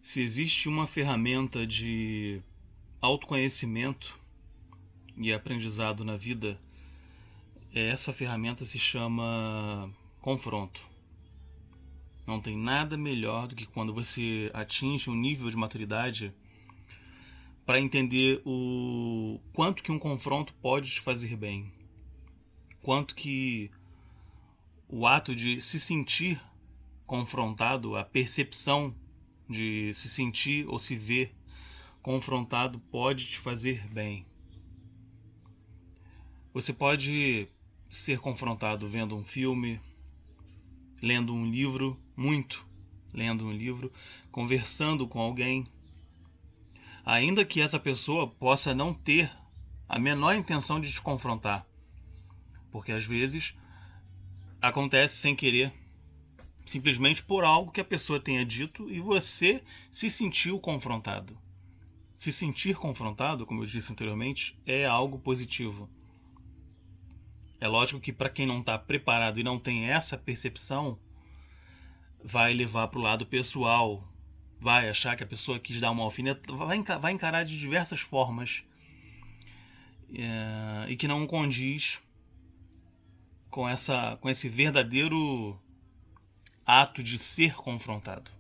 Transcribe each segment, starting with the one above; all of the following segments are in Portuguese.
Se existe uma ferramenta de autoconhecimento e aprendizado na vida, essa ferramenta se chama confronto. Não tem nada melhor do que quando você atinge um nível de maturidade para entender o quanto que um confronto pode te fazer bem, quanto que o ato de se sentir confrontado, a percepção de se sentir ou se ver confrontado pode te fazer bem. Você pode ser confrontado vendo um filme, lendo um livro, lendo um livro, conversando com alguém, ainda que essa pessoa possa não ter a menor intenção de te confrontar, porque às vezes acontece sem querer, simplesmente por algo que a pessoa tenha dito e você se sentiu confrontado. Se sentir confrontado, como eu disse anteriormente, é algo positivo. É lógico que para quem não está preparado e não tem essa percepção, vai levar para o lado pessoal, vai achar que a pessoa quis dar uma alfineta, vai encarar de diversas formas e que não condiz com esse verdadeiro ato de ser confrontado.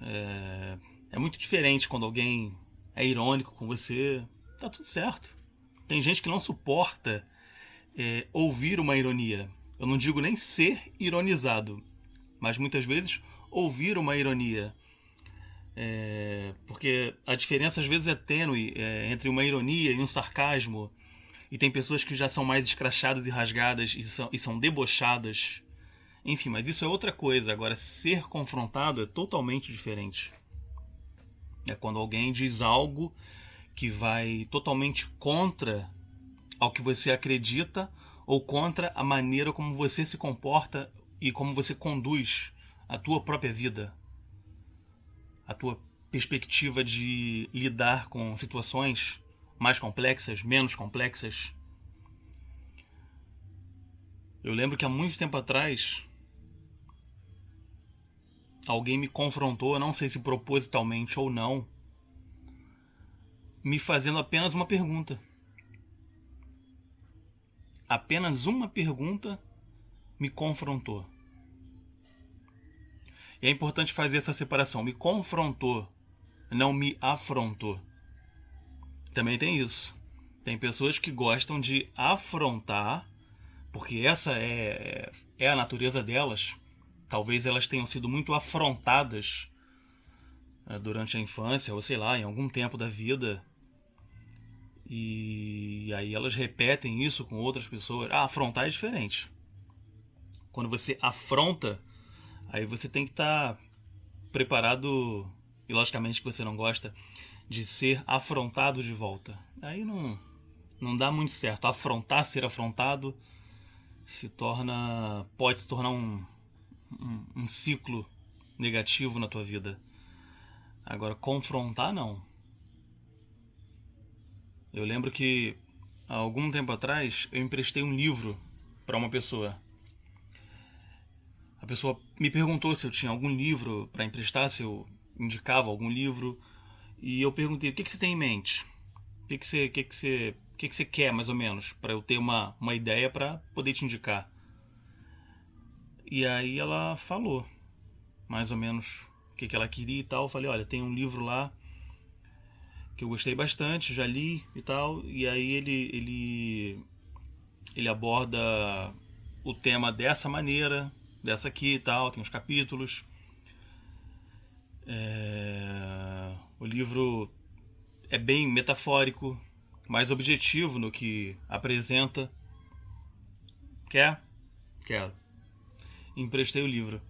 É muito diferente quando alguém é irônico com você, tá tudo certo. Tem gente que não suporta ouvir uma ironia. Eu não digo nem ser ironizado, mas muitas vezes ouvir uma ironia. Porque a diferença às vezes é tênue entre uma ironia e um sarcasmo. E tem pessoas que já são mais escrachadas e rasgadas e são debochadas. Enfim, mas isso é outra coisa. Agora, ser confrontado é totalmente diferente. É quando alguém diz algo que vai totalmente contra ao que você acredita ou contra a maneira como você se comporta e como você conduz a tua própria vida, a tua perspectiva de lidar com situações mais complexas, menos complexas. Eu lembro que há muito tempo atrás alguém me confrontou, não sei se propositalmente ou não, me fazendo apenas uma pergunta. Apenas uma pergunta me confrontou. E é importante fazer essa separação. Me confrontou, não me afrontou. Também tem isso. Tem pessoas que gostam de afrontar, porque essa é a natureza delas. Talvez elas tenham sido muito afrontadas durante a infância, ou sei lá, em algum tempo da vida. E aí elas repetem isso com outras pessoas. Afrontar é diferente. Quando você afronta, aí você tem que estar preparado, e logicamente que você não gosta, de ser afrontado de volta. Aí não dá muito certo. Afrontar, ser afrontado, pode se tornar um ciclo negativo na tua vida. Agora, confrontar, não. Eu lembro que há algum tempo atrás eu emprestei um livro para uma pessoa. A pessoa me perguntou se eu tinha algum livro para emprestar, se eu indicava algum livro. E eu perguntei: o que você tem em mente? O que você quer, mais ou menos, para eu ter uma ideia para poder te indicar? E aí ela falou mais ou menos o que ela queria e tal. Eu falei: olha, tem um livro lá que eu gostei bastante, já li e tal. E aí ele aborda o tema dessa maneira, dessa aqui e tal, tem uns capítulos. O livro é bem metafórico, mais objetivo no que apresenta. Quer? Quero. Emprestei o livro.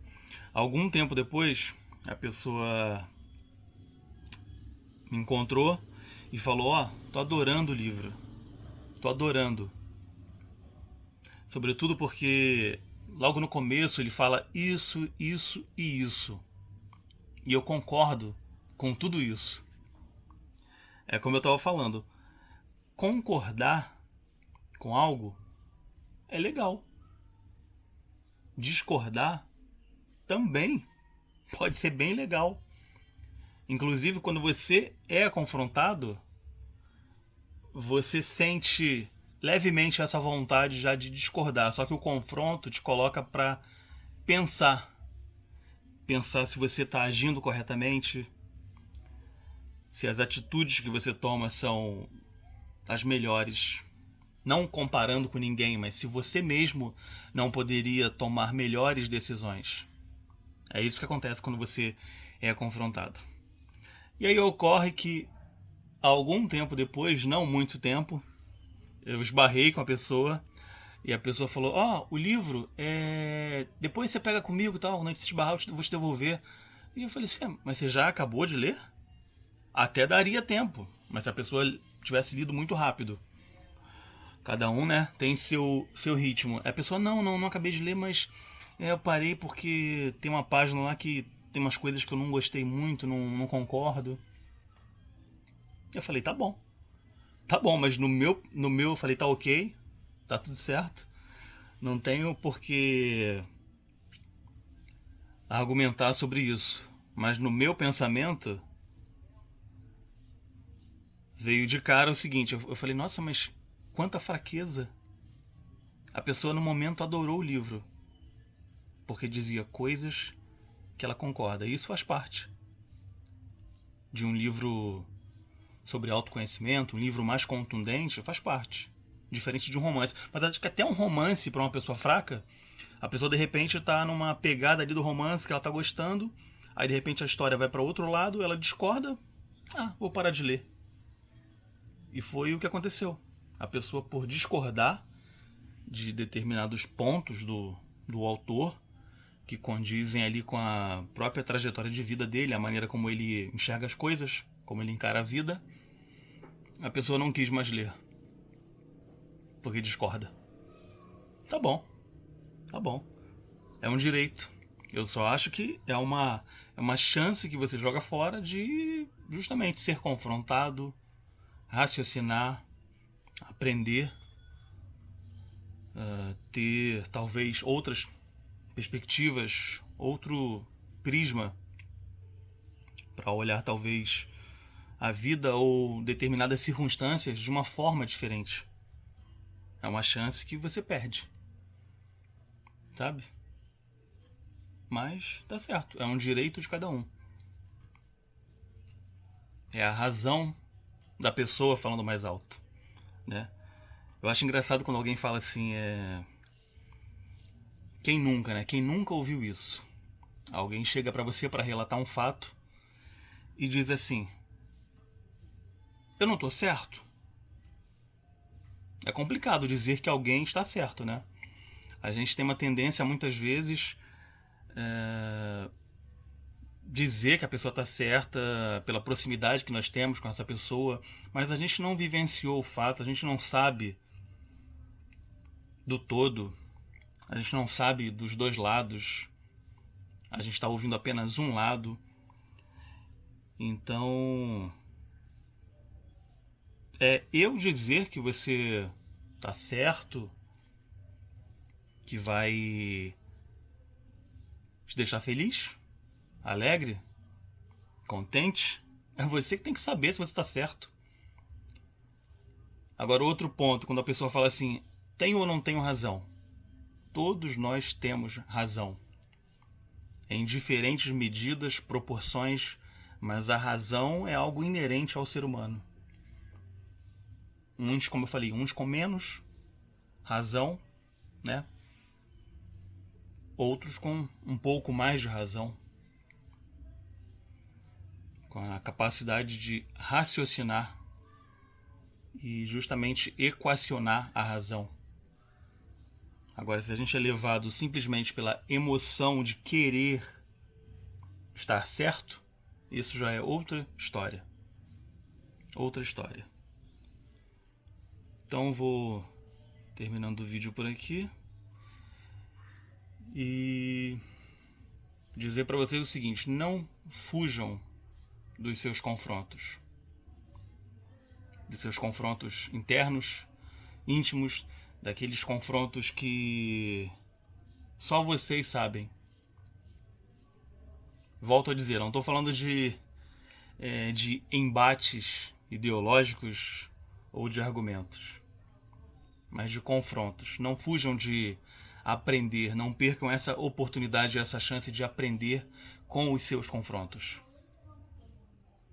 Algum tempo depois, a pessoa me encontrou e falou: tô adorando o livro. Tô adorando. Sobretudo porque logo no começo ele fala isso, isso e isso. E eu concordo com tudo isso. É como eu estava falando. Concordar com algo é legal. Discordar também pode ser bem legal. Inclusive, quando você é confrontado, você sente levemente essa vontade já de discordar. Só que o confronto te coloca para pensar. Pensar se você está agindo corretamente, se as atitudes que você toma são as melhores. Não comparando com ninguém, mas se você mesmo não poderia tomar melhores decisões. É isso que acontece quando você é confrontado. E aí ocorre que, algum tempo depois, não muito tempo, eu esbarrei com a pessoa e a pessoa falou: o livro, depois você pega comigo e tal, quando a gente se esbarrar eu vou te devolver. E eu falei assim: mas você já acabou de ler? Até daria tempo, mas se a pessoa tivesse lido muito rápido. Cada um, né, tem seu ritmo. A pessoa: não acabei de ler, mas eu parei porque tem uma página lá que tem umas coisas que eu não gostei muito, não concordo. Eu falei: tá bom, mas no meu eu falei: tá ok, tá tudo certo. Não tenho por que argumentar sobre isso. Mas no meu pensamento veio de cara o seguinte: eu falei: nossa, mas quanta fraqueza. A pessoa no momento adorou o livro, porque dizia coisas que ela concorda. E isso faz parte de um livro sobre autoconhecimento, um livro mais contundente, faz parte. Diferente de um romance. Mas acho que até um romance para uma pessoa fraca, a pessoa de repente tá numa pegada ali do romance que ela tá gostando, aí de repente a história vai para outro lado, ela discorda, vou parar de ler. E foi o que aconteceu. A pessoa, por discordar de determinados pontos do autor, que condizem ali com a própria trajetória de vida dele, a maneira como ele enxerga as coisas, como ele encara a vida, a pessoa não quis mais ler. Porque discorda. Tá bom. É um direito. Eu só acho que é uma chance que você joga fora de justamente ser confrontado, raciocinar, aprender, ter talvez outras perspectivas, outro prisma para olhar talvez a vida ou determinadas circunstâncias de uma forma diferente. É uma chance que você perde, sabe? Mas tá certo, é um direito de cada um. É a razão da pessoa falando mais alto, né? Eu acho engraçado quando alguém fala assim, quem nunca, né? Quem nunca ouviu isso? Alguém chega pra você pra relatar um fato e diz assim: eu não tô certo. É complicado dizer que alguém está certo, né? A gente tem uma tendência muitas vezes dizer que a pessoa está certa pela proximidade que nós temos com essa pessoa, mas a gente não vivenciou o fato, a gente não sabe do todo, a gente não sabe dos dois lados, a gente está ouvindo apenas um lado. Então, eu dizer que você está certo, que vai te deixar feliz, alegre, contente, é você que tem que saber se você está certo. Agora, outro ponto, quando a pessoa fala assim: tenho ou não tenho razão? Todos nós temos razão, em diferentes medidas, proporções, mas a razão é algo inerente ao ser humano. Uns, como eu falei, uns com menos razão, né? Outros com um pouco mais de razão, com a capacidade de raciocinar e justamente equacionar a razão. Agora, se a gente é levado simplesmente pela emoção de querer estar certo, isso já é outra história. Outra história. Então vou terminando o vídeo por aqui e dizer para vocês o seguinte: não fujam dos seus confrontos internos, íntimos, daqueles confrontos que só vocês sabem. Volto a dizer, não estou falando de de embates ideológicos ou de argumentos, mas de confrontos. Não fujam de aprender, não percam essa oportunidade, essa chance de aprender com os seus confrontos.